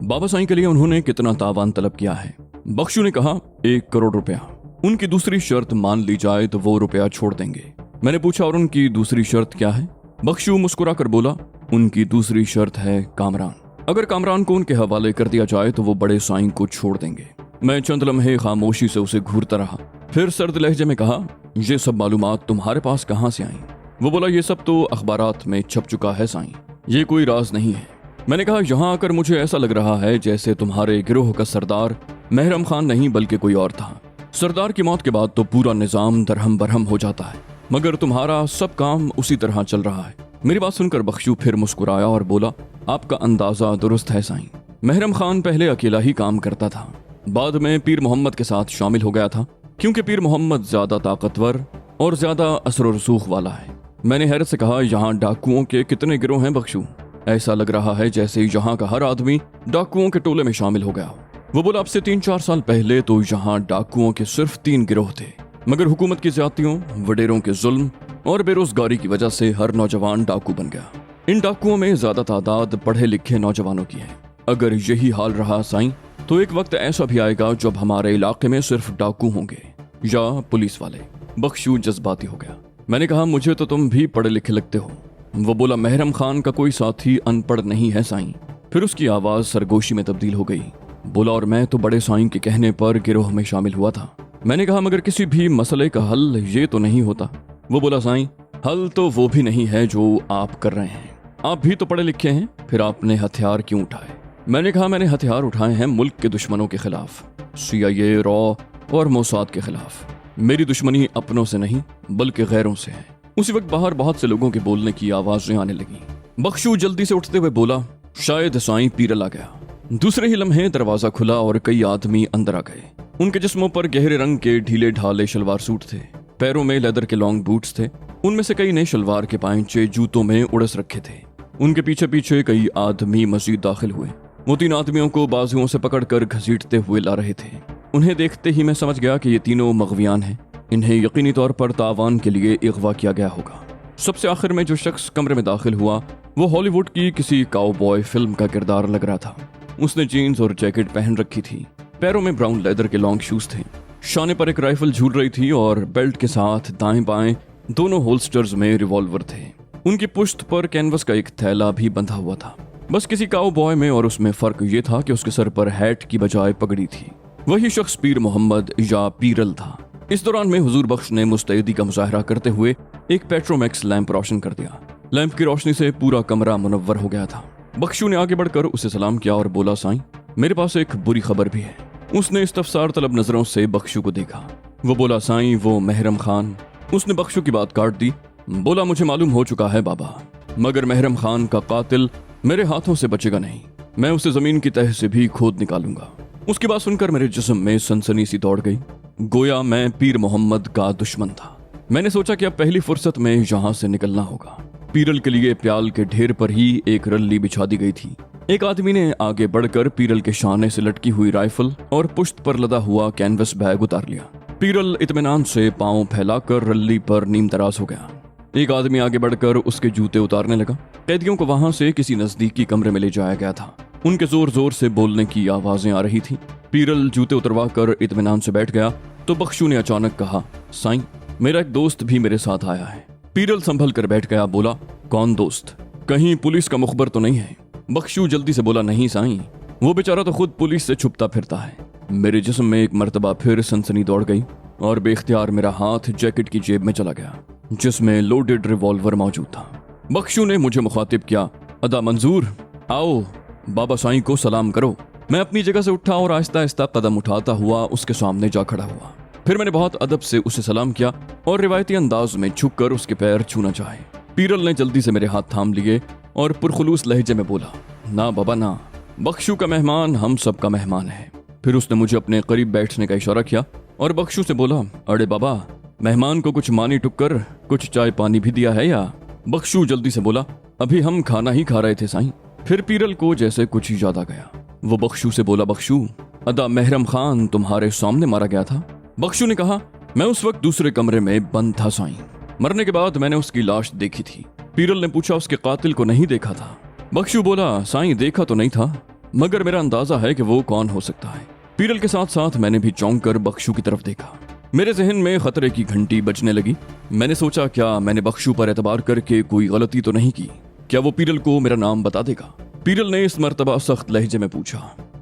बाबा साईं के लिए उन्होंने कितना तावान तलब किया है। बख्शू ने कहा 1 करोड़ रुपया। उनकी दूसरी शर्त मान ली जाए तो वो रुपया छोड़ देंगे। मैंने पूछा और उनकी दूसरी शर्त क्या है? बख्शू मुस्कुरा कर बोला, उनकी दूसरी शर्त है कामरान। अगर कामरान को उनके हवाले कर दिया जाए तो वो बड़े साईं को छोड़ देंगे। मैं चंद लम्हे खामोशी से उसे घूरता रहा, फिर सर्द लहजे में कहा, ये सब मालूमात तुम्हारे पास कहाँ से आई? वो बोला, ये सब तो अखबारात में छप चुका है साईं, ये कोई राज नहीं है। मैंने कहा, यहाँ आकर मुझे ऐसा लग रहा है जैसे तुम्हारे गिरोह का सरदार महरम खान नहीं बल्कि कोई और था। सरदार की मौत के बाद तो पूरा निजाम दरहम बरहम हो जाता है, मगर तुम्हारा सब काम उसी तरह चल रहा है। मेरी बात सुनकर बख्शू फिर मुस्कुराया और बोला, आपका अंदाजा दुरुस्त है साईं। महरम खान पहले अकेला ही काम करता था, बाद में पीर मोहम्मद के साथ शामिल हो गया था, क्योंकि पीर मोहम्मद ज्यादा ताकतवर और ज्यादा असर और रसूख वाला है। मैंने हैरत से कहा, यहाँ डाकुओं के कितने गिरोह हैं बख्शू? ऐसा लग रहा है जैसे यहाँ का हर आदमी डाकुओं के टोले में शामिल हो गया हो। वो बोला, अब से 3-4 साल पहले तो यहाँ डाकुओं के सिर्फ 3 गिरोह थे, मगर हुकूमत की ज्यादतियों, वडेरों के जुल्म और बेरोजगारी की वजह से हर नौजवान डाकू बन गया। इन डाकुओं में ज्यादा तादाद पढ़े लिखे नौजवानों की है। अगर यही हाल रहा साईं तो एक वक्त ऐसा भी आएगा जब हमारे इलाके में सिर्फ डाकू होंगे या पुलिस वाले। बख्शू जज्बाती हो गया। मैंने कहा, मुझे तो तुम भी पढ़े लिखे लगते हो। वो बोला, महरम खान का कोई साथी अनपढ़ नहीं है साईं। फिर उसकी आवाज सरगोशी में तब्दील हो गई। बोला, और मैं तो बड़े साईं के कहने पर गिरोह में शामिल हुआ था। मैंने कहा, मगर किसी भी मसले का हल ये तो नहीं होता। वो बोला, साईं, हल तो वो भी नहीं है जो आप कर रहे हैं। आप भी तो पढ़े लिखे हैं, फिर आपने हथियार क्यों उठाए? मैंने कहा, मैंने हथियार उठाए हैं मुल्क के दुश्मनों के खिलाफ, CIA, रॉ और मोसाद के खिलाफ। मेरी दुश्मनी अपनों से नहीं बल्कि गैरों से है। उसी वक्त बाहर बहुत से लोगों के बोलने की आवाजें आने लगी। बख्शू जल्दी से उठते हुए बोला, शायद साईं पीरल आ गया। दूसरे ही लम्हे दरवाजा खुला और कई आदमी अंदर आ गए। उनके जिस्मों पर गहरे रंग के ढीले ढाले शलवार सूट थे, पैरों में लेदर के लॉन्ग बूट्स थे। उनमें से कई ने शलवार के पांचे जूतों में उड़स रखे थे। उनके पीछे पीछे कई आदमी मस्जिद दाखिल हुए। वो 3 आदमियों को बाजुओं से पकड़कर घसीटते हुए ला रहे थे। उन्हें देखते ही मैं समझ गया कि ये तीनों मगवियान हैं। इन्हें यकीनी तौर पर तावान के लिए अगवा किया गया होगा। सबसे आखिर में जो शख्स कमरे में दाखिल हुआ वो हॉलीवुड की किसी काउबॉय फिल्म का किरदार लग रहा था। उसने जीन्स और जैकेट पहन रखी थी, पैरों में ब्राउन लेदर के लॉन्ग शूज थे, शाने पर एक राइफल झूल रही थी और बेल्ट के साथ दाएं बाएं दोनों होल्स्टर्स में रिवॉल्वर थे। उनकी पुश्त पर कैनवस का एक थैला भी बंधा हुआ था। बस किसी काउबॉय में और उसमें फर्क ये था कि उसके सर पर हैट की बजाय पगड़ी थी। वही शख्स पीर मोहम्मद या पीरल था। इस दौरान में हुजूर बख्श ने मुस्तैदी का मुजाहरा करते हुए एक पेट्रोमैक्स लैंप रोशन कर दिया। लैंप की रोशनी से पूरा कमरा मुनव्वर हो गया था। बख्शू ने आगे बढ़कर उसे सलाम किया और बोला, साईं, मेरे पास एक बुरी खबर भी है। उसने इस्तफसार तलब नजरों से बख्शू को देखा। वो बोला, साईं, वो महरम खान। उसने बख्शू की बात काट दी। बोला, मुझे मालूम हो चुका है बाबा, मगर महरम खान का कातिल मेरे हाथों से बचेगा नहीं। मैं उसे जमीन की तह से भी खोद निकालूंगा। उसकी बात सुनकर मेरे जिस्म में सनसनी सी दौड़ गई, गोया मैं पीर मोहम्मद का दुश्मन था। मैंने सोचा कि अब पहली फुर्सत में यहाँ से निकलना होगा। पीरल के लिए प्याल के ढेर पर ही एक रल्ली बिछा दी गई थी। एक आदमी ने आगे बढ़कर पीरल के शाने से लटकी हुई राइफल और पुश्त पर लदा हुआ कैनवस बैग उतार लिया। पीरल इत्मीनान से पांव फैलाकर रल्ली पर नीम तराज हो गया। एक आदमी आगे बढ़कर उसके जूते उतारने लगा। कैदियों को वहां से किसी नजदीकी कमरे में ले जाया गया था। उनके जोर जोर से बोलने की आवाजें आ रही थी। पीरल जूते उतरवा कर इत्मीनान से बैठ गया तो बख्शू ने अचानक कहा, साईं, मेरा एक दोस्त भी मेरे साथ आया है। पीरल संभल कर बैठ गया। बोला, कौन दोस्त? कहीं पुलिस का मुखबर तो नहीं है? बख्शू जल्दी से बोला, नहीं साईं, वो बेचारा तो खुद पुलिस से छुपता फिरता है। मेरे जिस्म में एक मर्तबा फिर सनसनी दौड़ गई और बेख्तियार मेरा हाथ जैकेट की जेब में चला गया जिसमें लोडेड रिवॉल्वर मौजूद था। बख्शू ने मुझे मुखातिब किया, अदा मंजूर, आओ बाबा साईं को सलाम करो। मैं अपनी जगह से उठा और आहिस्ता आहिस्ता कदम उठाता हुआ उसके सामने जा खड़ा हुआ। फिर मैंने बहुत अदब से उसे सलाम किया और रिवायती अंदाज में झुककर उसके पैर छूना चाहे। पीरल ने जल्दी से मेरे हाथ थाम लिए और पुरखुलूस लहजे में बोला, ना बाबा ना, बख्शू का मेहमान हम सब का मेहमान है। फिर उसने मुझे अपने करीब बैठने का इशारा किया और बख्शू से बोला, अरे बाबा, मेहमान को कुछ मानी टुक्कर, कुछ चाय पानी भी दिया है या? बख्शू जल्दी से बोला, अभी हम खाना ही खा रहे थे साईं। फिर पीरल को जैसे कुछ याद आ गया। वो बख्शू से बोला, बख्शू, अदा महरम खान तुम्हारे सामने मारा गया था? बख्शू ने कहा, मैं उस वक्त दूसरे कमरे में बंद था साईं। मरने के बाद मैंने उसकी लाश देखी थी। पीरल ने पूछा, उसके कातिल को नहीं देखा था? बख्शू बोला, साईं, देखा तो नहीं था, मगर मेरा अंदाजा है कि वो कौन हो सकता है। पीरल के साथ साथ मैंने भी चौंक कर बख्शू की तरफ देखा। मेरे जहन में खतरे की घंटी बजने लगी। मैंने सोचा, क्या मैंने बख्शू पर एतबार करके कोई गलती तो नहीं की? क्या वो पीरल को मेरा नाम बता देगा? पीरल ने इस मर्तबा सख्त लहजे में पूछा,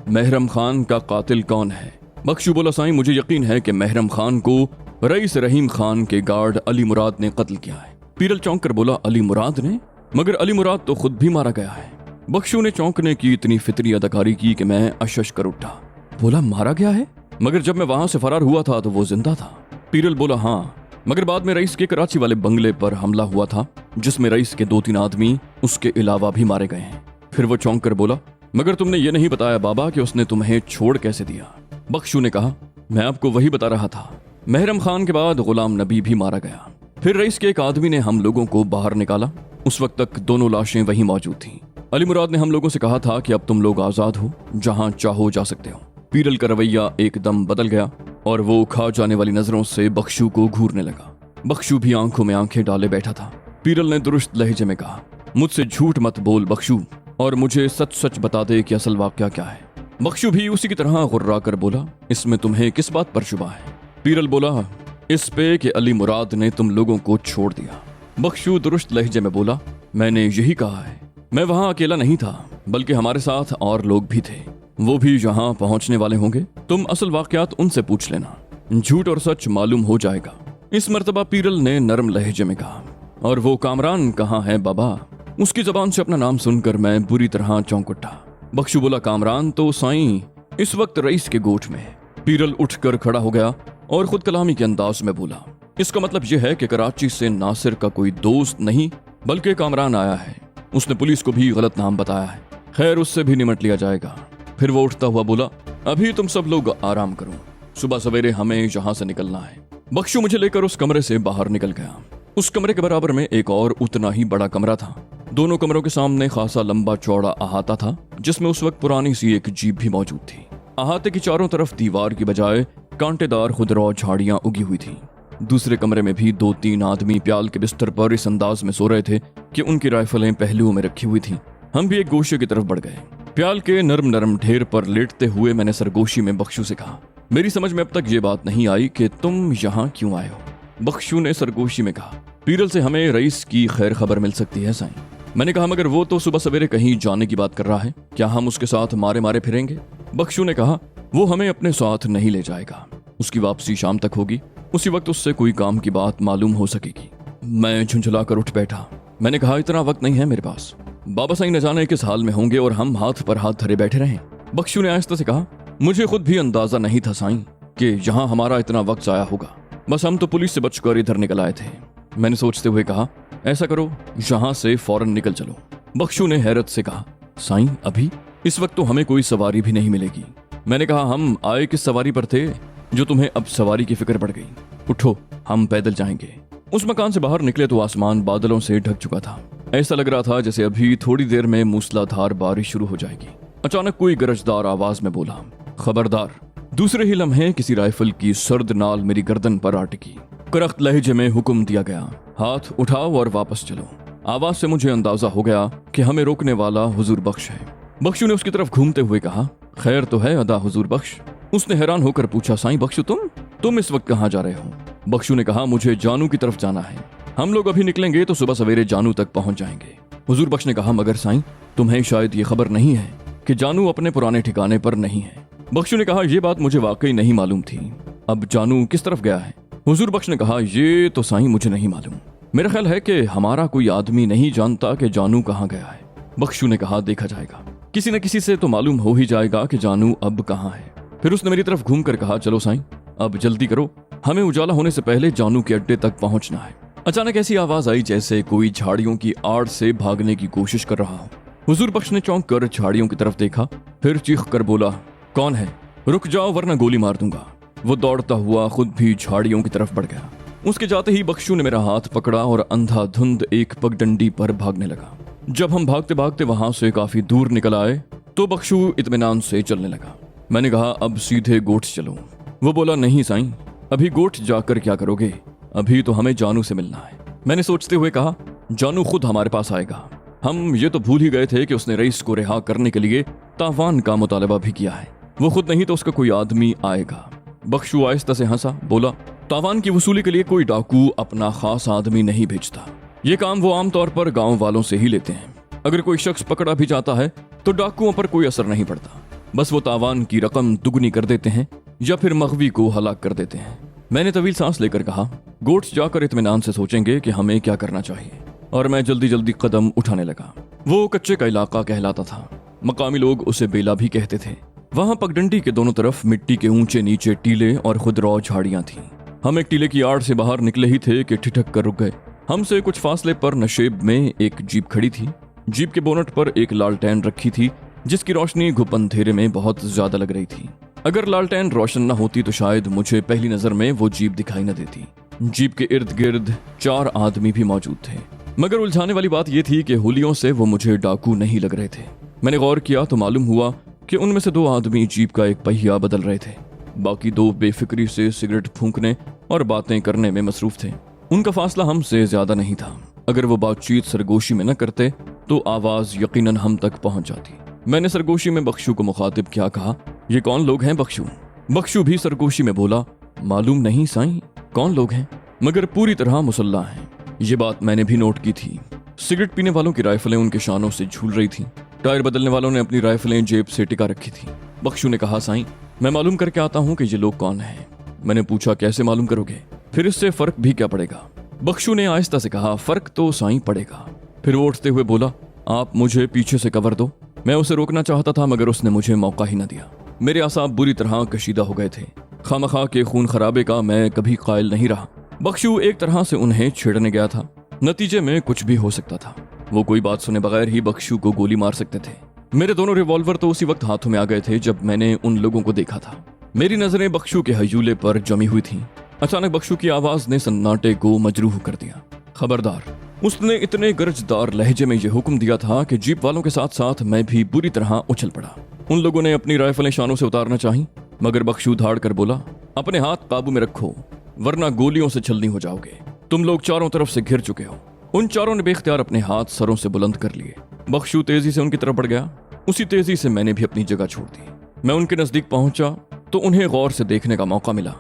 महरम खान का कातिल कौन है? बख्शू बोला, साईं मुझे यकीन है कि महरम खान को रईस रहीम खान के गार्ड अली मुराद ने कत्ल किया है। पीरल चौंक कर बोला, अली मुराद ने? मगर अली मुराद तो खुद भी मारा गया है। बख्शू ने चौंकने की इतनी फितरी अदाकारी की कि मैं अशश कर उठा। बोला, मारा गया है? मगर जब मैं वहां से फरार हुआ था तो वो जिंदा था। पीरल बोला, हाँ, मगर बाद में रईस के कराची वाले बंगले पर हमला हुआ था जिसमें रईस के 2-3 आदमी उसके अलावा भी मारे गए हैं। फिर वो चौंक कर बोला, मगर तुमने ये नहीं बताया बाबा कि उसने तुम्हें छोड़ कैसे दिया? बख्शू ने कहा, मैं आपको वही बता रहा था। महरम खान के बाद गुलाम नबी भी मारा गया। फिर रईस के एक आदमी ने हम लोगों को बाहर निकाला। उस वक्त तक दोनों लाशें वहीं मौजूद थीं। अली मुराद ने हम लोगों से कहा था कि अब तुम लोग आजाद हो, जहां चाहो जा सकते हो। पीरल का रवैया एकदम बदल गया और वो खा जाने वाली नजरों से बख्शू को घूरने लगा। बख्शू भी आंखों में आंखें डाले बैठा था। पीरल ने दुरुस्त लहजे में कहा, मुझसे झूठ मत बोल बख्शू, और मुझे सच सच बता दे कि असल वाकया क्या है। बख्शू भी उसी की तरह गुर्रा कर बोला, इसमें तुम्हें किस बात पर शुबा है? पीरल बोला, इस पे कि अली मुराद ने तुम लोगों को छोड़ दिया। बख्शू दुरुस्त लहजे में बोला, मैंने यही कहा है। मैं वहां अकेला नहीं था, बल्कि हमारे साथ और लोग भी थे। वो भी यहाँ पहुंचने वाले होंगे। तुम असल वाकयात उनसे पूछ लेना, झूठ और सच मालूम हो जाएगा। इस मर्तबा पीरल ने नरम लहजे में कहा, और वो कामरान कहाँ है बाबा? उसकी जबान से अपना नाम सुनकर मैं बुरी तरह चौंक उठा। बख्शू बोला, कामरान तो साईं इस वक्त रईस के गोठ में है। पीरल उठकर खड़ा हो गया और खुद कलामी के अंदाज में बोला, इसका मतलब यह है कि कराची से नासिर का कोई दोस्त नहीं बल्कि कामरान आया है। उसने पुलिस को भी गलत नाम बताया है। खैर, उससे भी निमट लिया जाएगा। फिर वो उठता हुआ बोला, अभी तुम सब लोग आराम करो, सुबह सवेरे हमें यहाँ से निकलना है। बख्शू मुझे लेकर उस कमरे से बाहर निकल गया। उस कमरे के बराबर में एक और उतना ही बड़ा कमरा था। दोनों कमरों के सामने खासा लंबा चौड़ा अहाता था, जिसमें उस वक्त पुरानी सी एक जीप भी मौजूद थी। अहाते की चारों तरफ दीवार की बजाय कांटेदार खुदरौ झाड़ियां उगी हुई थी। दूसरे कमरे में भी 2-3 आदमी प्याल के बिस्तर पर इस अंदाज में सो रहे थे कि उनकी राइफलें पहलुओं में रखी हुई थीं। हम भी एक गोशे की तरफ बढ़ गए। प्याल के नरम नरम ढेर पर लेटते हुए मैंने सरगोशी में बख्शू से कहा, मेरी समझ में अब तक ये बात नहीं आई कि तुम यहाँ क्यों आए हो? बख्शू ने सरगोशी में कहा, पीरल से हमें रईस की खैर खबर मिल सकती है साईं। मैंने कहा, मगर वो तो सुबह सवेरे कहीं जाने की बात कर रहा है, क्या हम उसके साथ मारे मारे फिरेंगे? बख्शू ने कहा, वो हमें अपने साथ नहीं ले जाएगा। उसकी वापसी शाम तक होगी। उसी वक्त उससे कोई काम की बात मालूम हो सकेगी। मैं झुंझला कर उठ बैठा। मैंने कहा, इतना वक्त नहीं है मेरे पास। बाबा साईं न जाने किस हाल में होंगे और हम हाथ पर हाथ धरे बैठे रहें। बख्शू ने आहिस्ता से कहा, मुझे खुद भी अंदाजा नहीं था साईं कि यहाँ हमारा इतना वक्त जाया होगा। बस हम तो पुलिस से बचकर इधर निकल आए थे। मैंने सोचते हुए कहा, ऐसा करो, यहाँ से फौरन निकल चलो। बख्शू ने हैरत से कहा, साईं अभी? इस वक्त तो हमें कोई सवारी भी नहीं मिलेगी। मैंने कहा, हम आए किस सवारी पर थे जो तुम्हें अब सवारी की फिक्र पड़ गई? उठो, हम पैदल जाएंगे। उस मकान से बाहर निकले तो आसमान बादलों से ढक चुका था। ऐसा लग रहा था जैसे अभी थोड़ी देर में मूसलाधार बारिश शुरू हो जाएगी। अचानक कोई गरजदार आवाज में बोला, खबरदार। दूसरे ही लम्हे किसी राइफल की सर्द नाल मेरी गर्दन पर आ टिकी। करख्त लहजे में हुक्म दिया गया, हाथ उठाओ और वापस चलो। आवाज से मुझे अंदाजा हो गया कि हमें रोकने वाला हुजूर बख्श है। बख्शू ने उसकी तरफ घूमते हुए कहा, खैर तो है अदा हुजूर बख्श? उसने हैरान होकर पूछा, साईं बख्शू तुम इस वक्त कहाँ जा रहे हो? बख्शू ने कहा, मुझे जानू की तरफ जाना है। हम लोग अभी निकलेंगे तो सुबह सवेरे जानू तक पहुंच जाएंगे। हुजूर बख्श ने कहा, मगर साईं तुम्हें शायद ये खबर नहीं है कि जानू अपने पुराने ठिकाने पर नहीं है। बख्शू ने कहा, यह बात मुझे वाकई नहीं मालूम थी। अब जानू किस तरफ गया है? हुजूर बख्श ने कहा, ये तो साईं मुझे नहीं मालूम। मेरा ख्याल है कि हमारा कोई आदमी नहीं जानता कि जानू कहाँ गया है। बख्शू ने कहा, देखा जाएगा, किसी न किसी से तो मालूम हो ही जाएगा कि जानू अब कहाँ है। फिर उसने मेरी तरफ घूमकर कहा, चलो साईं अब जल्दी करो, हमें उजाला होने से पहले जानू के अड्डे तक पहुंचना है। अचानक ऐसी आवाज आई जैसे कोई झाड़ियों की आड़ से भागने की कोशिश कर रहा हो। हुजूर बख्श ने चौंक कर झाड़ियों की तरफ देखा, फिर चीख कर बोला, कौन है? रुक जाओ वरना गोली मार दूंगा। वो दौड़ता हुआ खुद भी झाड़ियों की तरफ बढ़ गया। उसके जाते ही बख्शू ने मेरा हाथ पकड़ा और अंधाधुंध एक पगडंडी पर भागने लगा। जब हम भागते भागते वहां से काफी दूर निकल आए तो बख्शू इत्मीनान से चलने लगा। मैंने कहा, अब सीधे गोठ चलो। वो बोला, नहीं साईं, अभी गोठ जाकर क्या करोगे? अभी तो हमें जानू से मिलना है। मैंने सोचते हुए कहा, जानू खुद हमारे पास आएगा। हम ये तो भूल ही गए थे कि उसने रईस को रिहा करने के लिए तावान का मुतालबा भी किया है। वो खुद नहीं तो उसका कोई आदमी आएगा। बख्शू आहिस्ता से हंसा, बोला, तावान की वसूली के लिए कोई डाकू अपना खास आदमी नहीं भेजता। ये काम वो आमतौर पर गांव वालों से ही लेते हैं। अगर कोई शख्स पकड़ा भी जाता है तो डाकुओं पर कोई असर नहीं पड़ता। बस वो तावान की रकम दुगनी कर देते हैं या फिर मगवी को हलाक कर देते हैं। मैंने तवील सांस लेकर कहा, गोट्स जाकर इत्मीनान से सोचेंगे कि हमें क्या करना चाहिए, और मैं जल्दी जल्दी कदम उठाने लगा। वो कच्चे का इलाका कहलाता था। मकामी लोग उसे बेला भी कहते थे। वहां पगडंडी के दोनों तरफ मिट्टी के ऊंचे नीचे टीले और खुदरौ झाड़ियां थीं। हम एक टीले की आड़ से बाहर निकले ही थे कि ठिठक कर रुक गए। हमसे कुछ फासले पर नशेब में एक जीप खड़ी थी। जीप के बोनट पर एक लालटेन रखी थी, जिसकी रोशनी घुप अंधेरे में बहुत ज्यादा लग रही थी। अगर लालटेन रोशन न होती तो शायद मुझे पहली नजर में वो जीप दिखाई न देती। जीप के इर्द गिर्द 4 आदमी भी मौजूद थे, मगर उलझाने वाली बात यह थी कि हुलियों से वो मुझे डाकू नहीं लग रहे थे। मैंने गौर किया तो मालूम हुआ कि उनमें से 2 आदमी जीप का एक पहिया बदल रहे थे। बाकी 2 बेफिक्री से सिगरेट फूंकने और बातें करने में मसरूफ थे। उनका फासला हमसे ज्यादा नहीं था। अगर वो बातचीत सरगोशी में न करते तो आवाज यकीनन हम तक पहुंच जाती। मैंने सरगोशी में बख्शू को मुखातिब क्या कहा, ये कौन लोग हैं बख्शू? बख्शू भी सरगोशी में बोला, मालूम नहीं साईं, कौन लोग हैं, मगर पूरी तरह मुसल्ला हैं। ये बात मैंने भी नोट की थी। सिगरेट पीने वालों की राइफलें उनके शानों से झूल रही थीं। टायर बदलने वालों ने अपनी राइफलें जेब से टिका रखी थी। बख्शू ने कहा, साईं, मैं मालूम करके आता हूं कि ये लोग कौन हैं। मैंने पूछा, कैसे मालूम करोगे? फिर इससे फर्क भी क्या पड़ेगा? बख्शू ने आहिस्ता से कहा, फर्क तो साईं पड़ेगा। फिर वो उठते हुए बोला, आप मुझे पीछे से कवर दो। मैं उसे रोकना चाहता था मगर उसने मुझे मौका ही न दिया। मेरे आसाब बुरी तरह कशीदा हो गए थे। खामखा के खून खराबे का मैं कभी कायल नहीं रहा। बख्शू एक तरह से उन्हें छेड़ने गया था। नतीजे में कुछ भी हो सकता था। वो कोई बात सुने बगैर ही बख्शू को गोली मार सकते थे। मेरे दोनों रिवॉल्वर तो उसी वक्त हाथों में आ गए थे जब मैंने उन लोगों को देखा था। मेरी नजरें बख्शू के हयूले पर जमी हुई थीं। अचानक बख्शू की आवाज ने सन्नाटे को मजरूह कर दिया। खबरदार! उसने इतने गरजदार लहजे में यह हुक्म दिया था कि जीप वालों के साथ साथ मैं भी बुरी तरह उछल पड़ा। उन लोगों ने अपनी राइफलें शानों से उतारना चाही, मगर बख्शू धाड़ कर बोला, अपने हाथ काबू में रखो वरना गोलियों से छलनी हो जाओगे। तुम लोग चारों तरफ से घिर चुके हो। उन चारों ने बेख्तियार अपने हाथ सरों से बुलंद कर लिए। बख्शू तेजी से उनकी तरफ बढ़ गया। उसी तेजी से मैंने भी अपनी जगह छोड़ दी। मैं उनके नजदीक पहुंचा तो उन्हें गौर से देखने का मौका मिला।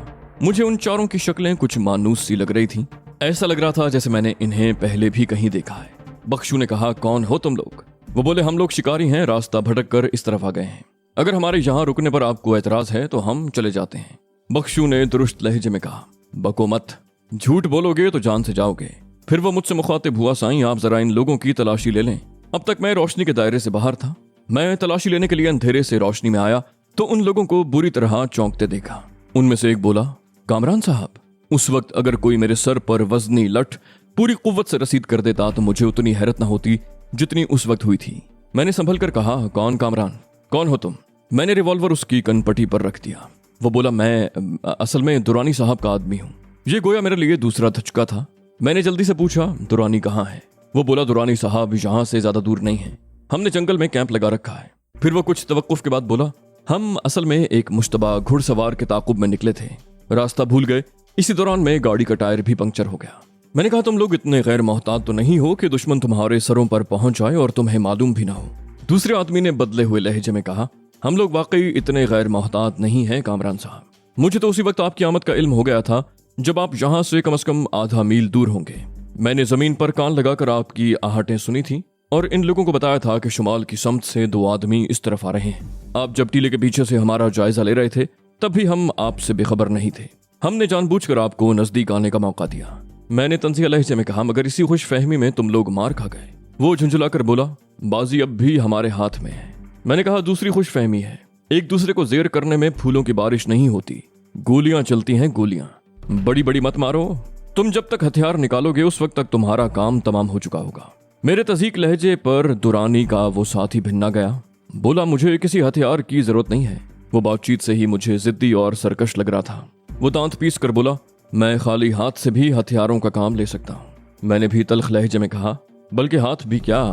मुझे उन चारों की शक्लें कुछ मानूस सी लग रही थीं। ऐसा लग रहा था जैसे मैंने इन्हें पहले भी कहीं देखा है। बख्शू ने कहा, कौन हो तुम लोग? वो बोले, हम लोग शिकारी हैं, रास्ता भटक कर इस तरफ आ गए हैं। अगर हमारे यहाँ रुकने पर आपको एतराज है तो हम चले जाते हैं। बख्शू ने दुरुस्त लहजे में कहा, बको मत, झूठ बोलोगे तो जान से जाओगे। फिर वो मुझसे मुखातिब हुआ, साईं, आप जरा इन लोगों की तलाशी ले लें। अब तक मैं रोशनी के दायरे से बाहर था। मैं तलाशी लेने के लिए अंधेरे से रोशनी में आया तो उन लोगों को बुरी तरह चौंकते देखा। उनमें से एक बोला, कामरान साहब। उस वक्त अगर कोई मेरे सर पर वजनी लठ पूरी कुव्वत से रसीद कर देता तो मुझे उतनी हैरत न होती जितनी उस वक्त हुई थी। मैंने संभल कर कहा, कौन कामरान, कौन हो तुम? मैंने रिवॉल्वर उसकी कनपटी पर रख दिया। वो बोला, मैं असल में दुरानी साहब का आदमी हूँ। ये गोया मेरे लिए दूसरा धचका था। मैंने जल्दी से पूछा, दुरानी कहाँ है? वो बोला, दुरानी साहब यहाँ से ज्यादा दूर नहीं है, हमने जंगल में कैंप लगा रखा है। फिर वो कुछ तवक्कुफ के बाद बोला, हम असल में एक मुश्तबा घुड़सवार के ताकुब में निकले थे, रास्ता भूल गए। इसी दौरान में गाड़ी का टायर भी पंक्चर हो गया। मैंने कहा, तुम लोग इतने गैर मोहतात तो नहीं हो कि दुश्मन तुम्हारे सरों पर पहुंच जाए और तुम्हें मालूम भी ना हो। दूसरे आदमी ने बदले हुए लहजे में कहा, हम लोग वाकई इतने गैर मोहतात नहीं हैं कामरान साहब। मुझे तो उसी वक्त आपकी आमद का इल्म हो गया था जब आप यहाँ से कम से कम आधा मील दूर होंगे। मैंने जमीन पर कान लगाकर आपकी आहटें सुनी थी और इन लोगों को बताया था कि शुमाल की समत से 2 आदमी इस तरफ आ रहे हैं। आप जब टीले के पीछे से हमारा जायजा ले रहे थे तब भी हम आपसे बेखबर नहीं थे। हमने जानबूझकर आपको नजदीक आने का मौका दिया। मैंने तंजिया लहजे में कहा, मगर इसी खुश फहमी में तुम लोग मार खा गए। वो झुंझुलाकर बोला, बाजी अब भी हमारे हाथ में है। मैंने कहा, दूसरी खुश फहमी है। एक दूसरे को जेर करने में फूलों की बारिश नहीं होती, गोलियां चलती हैं, गोलियां। बड़ी बड़ी मत मारो। तुम जब तक हथियार निकालोगे उस वक्त तक तुम्हारा काम तमाम हो चुका होगा। मेरे तज़ीक लहजे पर दुरानी का वो साथी भिन्ना गया। बोला, मुझे किसी हथियार की जरूरत नहीं है। वो बातचीत से ही मुझे जिद्दी और सरकश लग रहा था। वो दांत पीस कर बोला, मैं खाली हाथ से भी हथियारों का काम ले सकता हूँ। मैंने भी तल्ख लहजे में कहा, बल्कि हाथ भी क्या,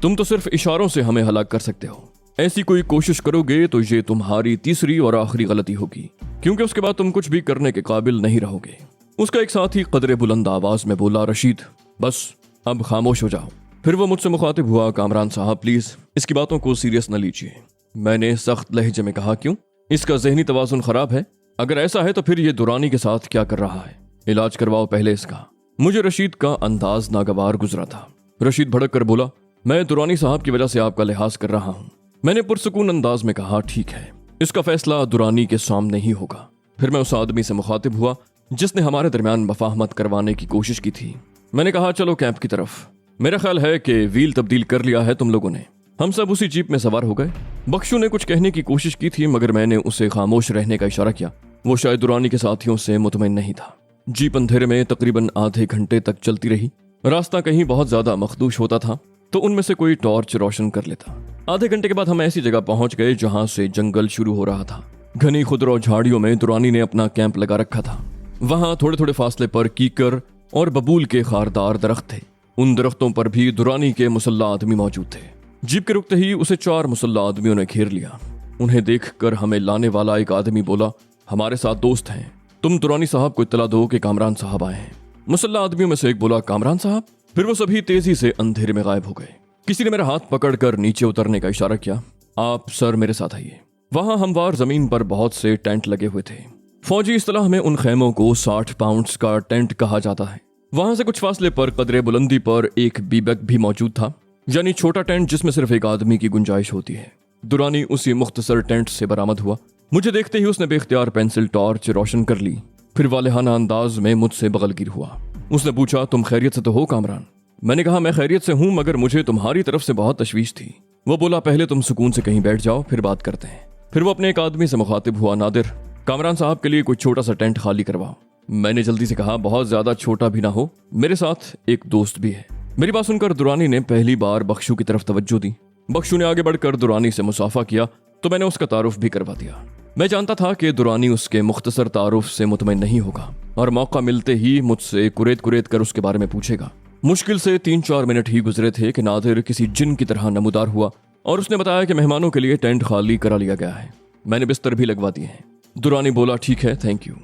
तुम तो सिर्फ इशारों से हमें हलाक कर सकते हो। ऐसी कोई कोशिश करोगे तो ये तुम्हारी तीसरी और आखिरी गलती होगी, क्योंकि उसके बाद तुम कुछ भी करने के काबिल नहीं रहोगे। उसका एक साथी कदरे बुलंद आवाज में बोला, रशीद, बस अब खामोश हो जाओ। फिर वो मुझसे मुखातिब हुआ, कामरान साहब प्लीज इसकी बातों को सीरियस न लीजिए। मैंने सख्त लहजे में कहा, क्यों? इसका जहनी तवाजुन खराब है? अगर ऐसा है तो फिर ये दुरानी के साथ क्या कर रहा है? इलाज करवाओ पहले इसका। मुझे रशीद का अंदाज नागवार गुजरा था। रशीद भड़क कर बोला, मैं दुरानी साहब की वजह से आपका लिहाज कर रहा हूँ। मैंने पुरसुकून अंदाज में कहा, ठीक है, इसका फैसला दुरानी के सामने ही होगा। फिर मैं उस आदमी से मुखातिब हुआ जिसने हमारे दरमियान मफाहमत करवाने की कोशिश की थी। मैंने कहा, चलो कैंप की तरफ। मेरा ख्याल है कि व्हील तब्दील कर लिया है तुम लोगों ने। हम सब उसी जीप में सवार हो गए। बख्शू ने कुछ कहने की कोशिश की थी मगर मैंने उसे खामोश रहने का इशारा किया। वो शायद दुरानी के साथियों से मुतमईन नहीं था। जीप अंधेरे में तकरीबन आधे घंटे तक चलती रही। रास्ता कहीं बहुत ज्यादा मखदूश होता था तो उनमें से कोई टॉर्च रोशन कर लेता। आधे घंटे के बाद हम ऐसी जगह पहुंच गए जहां से जंगल शुरू हो रहा था। घनी खुदरो झाड़ियों में दुरानी ने अपना कैंप लगा रखा था। वहां थोड़े थोड़े फासले पर कीकर और बबूल के खारदार दरख्त थे। उन दरख्तों पर भी दुरानी के मुसल्ला आदमी मौजूद थे। जीप के रुकते ही उसे 4 मुसल्ला आदमियों ने घेर लिया। उन्हें देखकर हमें लाने वाला एक आदमी बोला, हमारे साथ दोस्त हैं, तुम दुरानी साहब को इत्तला दो कि कामरान साहब आए हैं। मुसल्ला आदमियों में से एक बोला, कामरान साहब? फिर वो सभी तेजी से अंधेरे में गायब हो गए। किसी ने मेरा हाथ पकड़कर नीचे उतरने का इशारा किया। आप सर मेरे साथ आइए। वहां हमवार जमीन पर बहुत से टेंट लगे हुए थे। फौजी इस्तिलाह में उन खेमों को 60 पाउंड्स का टेंट कहा जाता है। वहां से कुछ फासले पर कदरे बुलंदी पर एक बीबक भी मौजूद था, यानी छोटा टेंट जिसमें सिर्फ एक आदमी की गुंजाइश होती है। दुरानी उसी मुख्तसर टेंट से बरामद हुआ। मुझे देखते ही उसने बेख्तियार पेंसिल टॉर्च रोशन कर ली। फिर वालेहाना अंदाज में मुझसे बगलगिर हुआ। उसने पूछा, तुम खैरियत से तो हो कामरान? मैंने कहा, मैं खैरियत से हूं मगर मुझे तुम्हारी तरफ से बहुत तशवीश थी। वो बोला, पहले तुम सुकून से कहीं बैठ जाओ फिर बात करते हैं। फिर वो अपने एक आदमी से मुखातिब हुआ, नादिर, कामरान साहब के लिए कोई छोटा सा टेंट खाली करवाओ। मैंने जल्दी से कहा, बहुत ज्यादा छोटा भी ना हो, मेरे साथ एक दोस्त भी है। मेरी बात सुनकर दुरानी ने पहली बार बख्शू की तरफ तवज्जो दी। बख्शू ने आगे बढ़कर दुरानी से मुसाफा किया तो मैंने उसका तारुफ भी करवा दिया। मैं जानता था कि दुरानी उसके मुख्तसर तारुफ से मुतमईन नहीं होगा और मौका मिलते ही मुझसे कुरेद कुरेद कर उसके बारे में पूछेगा। मुश्किल से 3-4 मिनट ही गुजरे थे कि नादिर किसी जिन की तरह नमूदार हुआ और उसने बताया कि मेहमानों के लिए टेंट खाली करा लिया गया है। मैंने बिस्तर भी लगवा दिए हैं। दुरानी बोला, ठीक है, थैंक यू।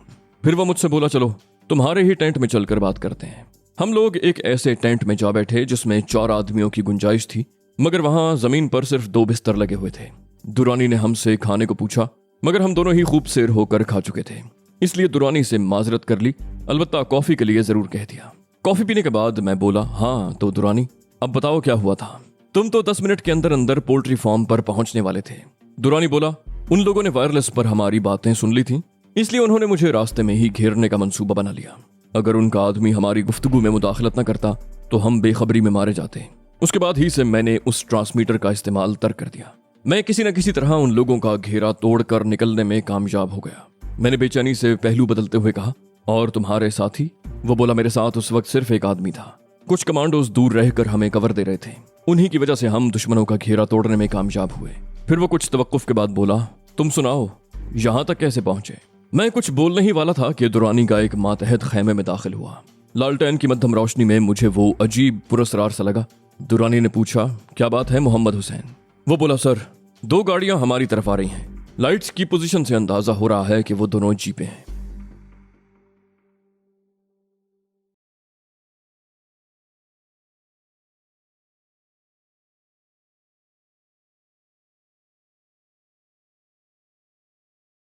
फिर वह मुझसे बोला, चलो तुम्हारे ही टेंट में चलकर बात करते हैं। हम लोग एक ऐसे टेंट में जा बैठे जिसमें 4 आदमियों की गुंजाइश थी मगर वहां जमीन पर सिर्फ 2 बिस्तर लगे हुए थे। दुरानी ने हमसे खाने को पूछा मगर हम दोनों ही खूब सेर होकर खा चुके थे, इसलिए दुरानी से माजरत कर ली, अलबत्ता कॉफी के लिए जरूर कह दिया। कॉफी पीने के बाद मैं बोला, हाँ तो दुरानी अब बताओ क्या हुआ था? तुम तो 10 मिनट के अंदर अंदर पोल्ट्री फार्म पर पहुंचने वाले थे। दुरानी बोला, उन लोगों ने वायरलेस पर हमारी बातें सुन ली थी, इसलिए उन्होंने मुझे रास्ते में ही घेरने का मंसूबा बना लिया। अगर उनका आदमी हमारी गुफ्तगू में मुदाखलत न करता तो हम बेखबरी में मारे जाते। उसके बाद ही से मैंने उस ट्रांसमीटर का इस्तेमाल तर्क कर दिया। मैं किसी न किसी तरह उन लोगों का घेरा तोड़कर निकलने में कामयाब हो गया। मैंने बेचैनी से पहलू बदलते हुए कहा, और तुम्हारे साथी? वो बोला, मेरे साथ उस वक्त सिर्फ एक आदमी था। कुछ कमांडोज दूर रहकर हमें कवर दे रहे थे, उन्हीं की वजह से हम दुश्मनों का घेरा तोड़ने में कामयाब हुए। फिर वो कुछ तवक्कुफ के बाद बोला, तुम सुनाओ, यहां तक कैसे पहुंचे? मैं कुछ बोलने ही वाला था कि दुरानी का एक मातहत खैमे में दाखिल हुआ। लालटेन की मध्यम रोशनी में मुझे वो अजीब पुरस्कार सा लगा। दुरानी ने पूछा, क्या बात है मोहम्मद हुसैन? वो बोला, सर 2 गाड़ियां हमारी तरफ आ रही हैं। लाइट्स की पोजीशन से अंदाजा हो रहा है कि वो दोनों जीपें हैं।